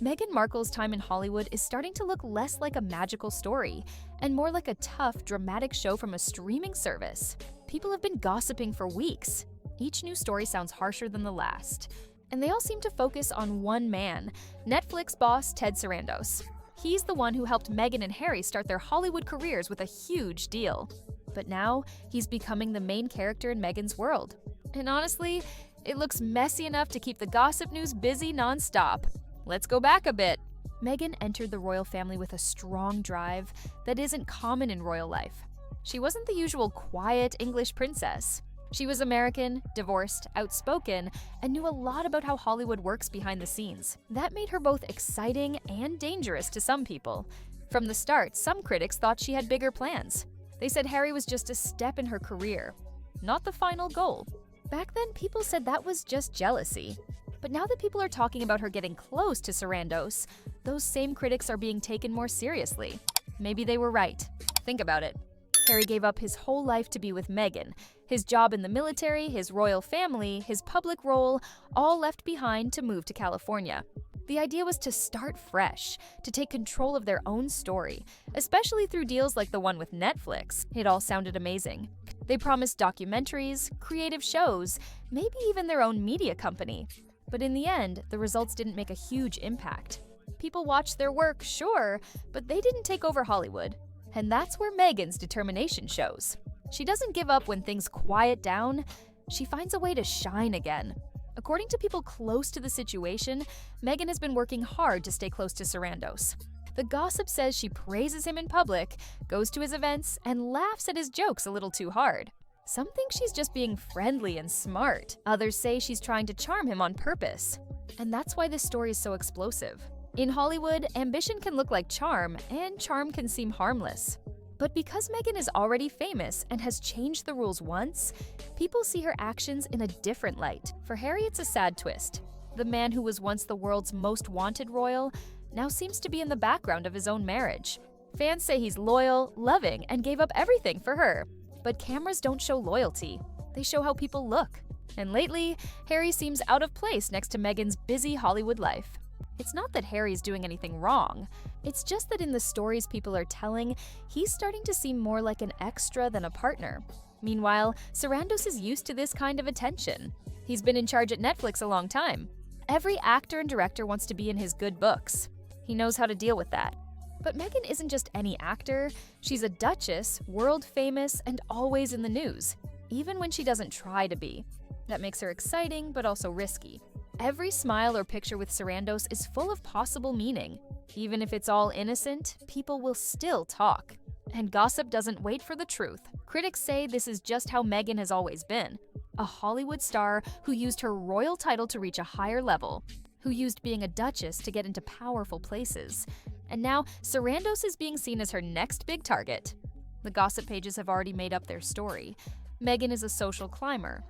Meghan Markle's time in Hollywood is starting to look less like a magical story and more like a tough, dramatic show from a streaming service. People have been gossiping for weeks. Each new story sounds harsher than the last. And they all seem to focus on one man, Netflix boss Ted Sarandos. He's the one who helped Meghan and Harry start their Hollywood careers with a huge deal. But now, he's becoming the main character in Meghan's world. And honestly, it looks messy enough to keep the gossip news busy nonstop. Let's go back a bit. Meghan entered the royal family with a strong drive that isn't common in royal life. She wasn't the usual quiet English princess. She was American, divorced, outspoken, and knew a lot about how Hollywood works behind the scenes. That made her both exciting and dangerous to some people. From the start, some critics thought she had bigger plans. They said Harry was just a step in her career, not the final goal. Back then, people said that was just jealousy. But now that people are talking about her getting close to Sarandos, those same critics are being taken more seriously. Maybe they were right. Think about it. Harry gave up his whole life to be with Meghan. His job in the military, his royal family, his public role, all left behind to move to California. The idea was to start fresh, to take control of their own story, especially through deals like the one with Netflix. It all sounded amazing. They promised documentaries, creative shows, maybe even their own media company. But in the end, the results didn't make a huge impact. People watched their work, sure, but they didn't take over Hollywood. And that's where Meghan's determination shows. She doesn't give up when things quiet down. She finds a way to shine again. According to people close to the situation, Meghan has been working hard to stay close to Sarandos. The gossip says she praises him in public, goes to his events, and laughs at his jokes a little too hard. Some think she's just being friendly and smart. Others say she's trying to charm him on purpose. And that's why this story is so explosive. In Hollywood, ambition can look like charm, and charm can seem harmless. But because Meghan is already famous and has changed the rules once, people see her actions in a different light. For Harry, it's a sad twist. The man who was once the world's most wanted royal now seems to be in the background of his own marriage. Fans say he's loyal, loving, and gave up everything for her. But cameras don't show loyalty. They show how people look. And lately, Harry seems out of place next to Meghan's busy Hollywood life. It's not that Harry's doing anything wrong. It's just that in the stories people are telling, he's starting to seem more like an extra than a partner. Meanwhile, Sarandos is used to this kind of attention. He's been in charge at Netflix a long time. Every actor and director wants to be in his good books. He knows how to deal with that. But Meghan isn't just any actor. She's a duchess, world famous, and always in the news, even when she doesn't try to be. That makes her exciting, but also risky. Every smile or picture with Sarandos is full of possible meaning. Even if it's all innocent, people will still talk. And gossip doesn't wait for the truth. Critics say this is just how Meghan has always been. A Hollywood star who used her royal title to reach a higher level, who used being a duchess to get into powerful places. And now, Sarandos is being seen as her next big target. The gossip pages have already made up their story. Meghan is a social climber.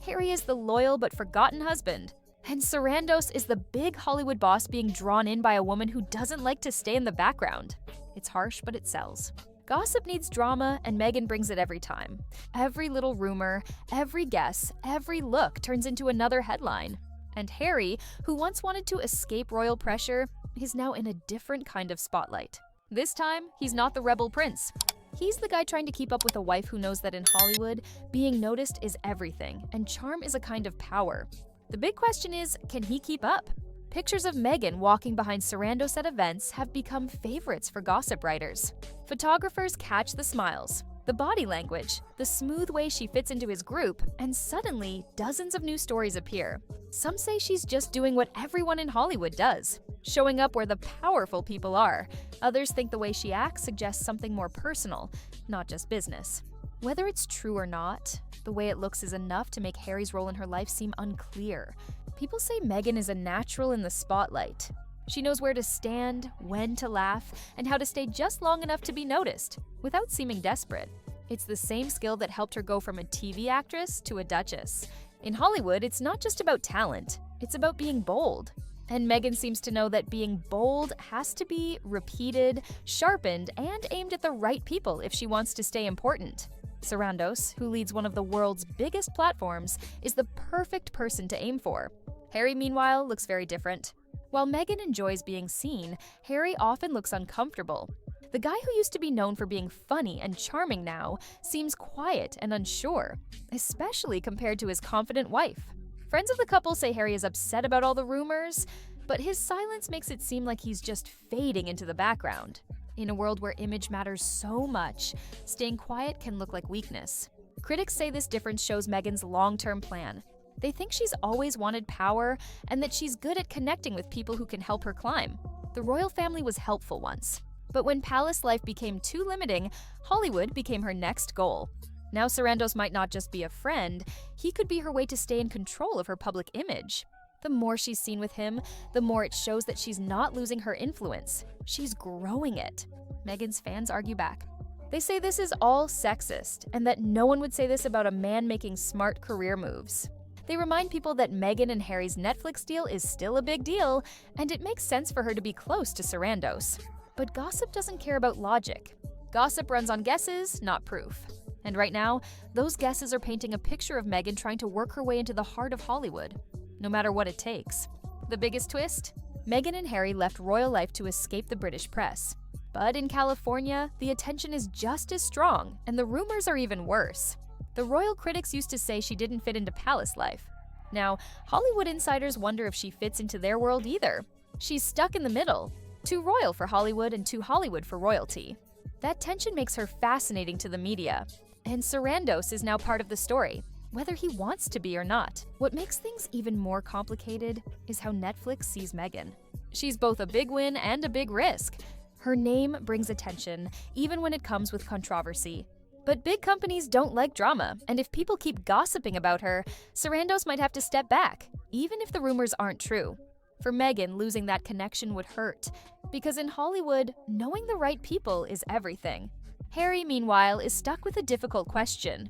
Harry is the loyal but forgotten husband. And Sarandos is the big Hollywood boss being drawn in by a woman who doesn't like to stay in the background. It's harsh, but it sells. Gossip needs drama, and Meghan brings it every time. Every little rumor, every guess, every look turns into another headline. And Harry, who once wanted to escape royal pressure, is now in a different kind of spotlight. This time, he's not the rebel prince. He's the guy trying to keep up with a wife who knows that in Hollywood, being noticed is everything, and charm is a kind of power. The big question is, can he keep up? Pictures of Meghan walking behind Sarandos at events have become favorites for gossip writers. Photographers catch the smiles, the body language, the smooth way she fits into his group, and suddenly, dozens of new stories appear. Some say she's just doing what everyone in Hollywood does, showing up where the powerful people are. Others think the way she acts suggests something more personal, not just business. Whether it's true or not, the way it looks is enough to make Harry's role in her life seem unclear. People say Meghan is a natural in the spotlight. She knows where to stand, when to laugh, and how to stay just long enough to be noticed, without seeming desperate. It's the same skill that helped her go from a TV actress to a duchess. In Hollywood, it's not just about talent, it's about being bold. And Meghan seems to know that being bold has to be repeated, sharpened, and aimed at the right people if she wants to stay important. Sarandos, who leads one of the world's biggest platforms, is the perfect person to aim for. Harry, meanwhile, looks very different. While Meghan enjoys being seen, Harry often looks uncomfortable. The guy who used to be known for being funny and charming now seems quiet and unsure, especially compared to his confident wife. Friends of the couple say Harry is upset about all the rumors, but his silence makes it seem like he's just fading into the background. In a world where image matters so much, staying quiet can look like weakness. Critics say this difference shows Meghan's long-term plan. They think she's always wanted power and that she's good at connecting with people who can help her climb. The royal family was helpful once, but when palace life became too limiting, Hollywood became her next goal. Now Sarandos might not just be a friend, he could be her way to stay in control of her public image. The more she's seen with him, the more it shows that she's not losing her influence. She's growing it. Meghan's fans argue back. They say this is all sexist and that no one would say this about a man making smart career moves. They remind people that Meghan and Harry's Netflix deal is still a big deal, and it makes sense for her to be close to Sarandos. But gossip doesn't care about logic. Gossip runs on guesses, not proof. And right now, those guesses are painting a picture of Meghan trying to work her way into the heart of Hollywood, no matter what it takes. The biggest twist? Meghan and Harry left royal life to escape the British press. But in California, the attention is just as strong, and the rumors are even worse. The royal critics used to say she didn't fit into palace life. Now, Hollywood insiders wonder if she fits into their world either. She's stuck in the middle, too royal for Hollywood and too Hollywood for royalty. That tension makes her fascinating to the media. And Sarandos is now part of the story, whether he wants to be or not. What makes things even more complicated is how Netflix sees Meghan. She's both a big win and a big risk. Her name brings attention, even when it comes with controversy. But big companies don't like drama, and if people keep gossiping about her, Sarandos might have to step back, even if the rumors aren't true. For Meghan, losing that connection would hurt, because in Hollywood, knowing the right people is everything. Harry, meanwhile, is stuck with a difficult question.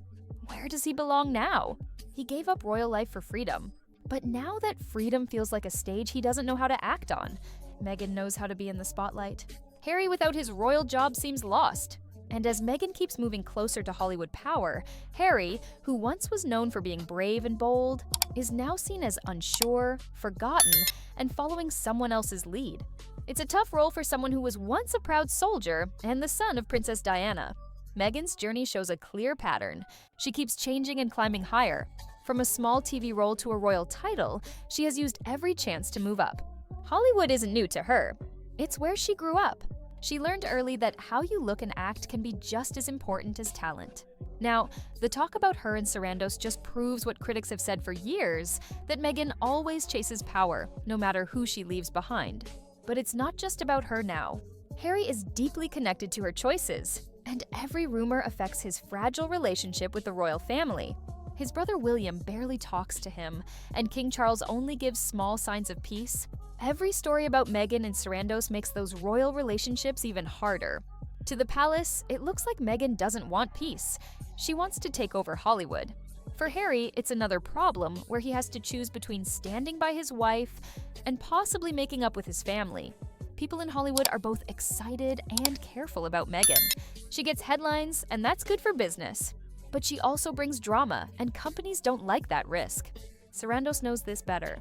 Where does he belong now? He gave up royal life for freedom. But now that freedom feels like a stage he doesn't know how to act on. Meghan knows how to be in the spotlight. Harry, without his royal job, seems lost. And as Meghan keeps moving closer to Hollywood power, Harry, who once was known for being brave and bold, is now seen as unsure, forgotten, and following someone else's lead. It's a tough role for someone who was once a proud soldier and the son of Princess Diana. Meghan's journey shows a clear pattern. She keeps changing and climbing higher. From a small TV role to a royal title, she has used every chance to move up. Hollywood isn't new to her. It's where she grew up. She learned early that how you look and act can be just as important as talent. Now, the talk about her and Sarandos just proves what critics have said for years, that Meghan always chases power, no matter who she leaves behind. But it's not just about her now. Harry is deeply connected to her choices, and every rumor affects his fragile relationship with the royal family. His brother William barely talks to him, and King Charles only gives small signs of peace. Every story about Meghan and Sarandos makes those royal relationships even harder. To the palace, it looks like Meghan doesn't want peace. She wants to take over Hollywood. For Harry, it's another problem where he has to choose between standing by his wife and possibly making up with his family. People in Hollywood are both excited and careful about Meghan. She gets headlines, and that's good for business. But she also brings drama, and companies don't like that risk. Sarandos knows this better.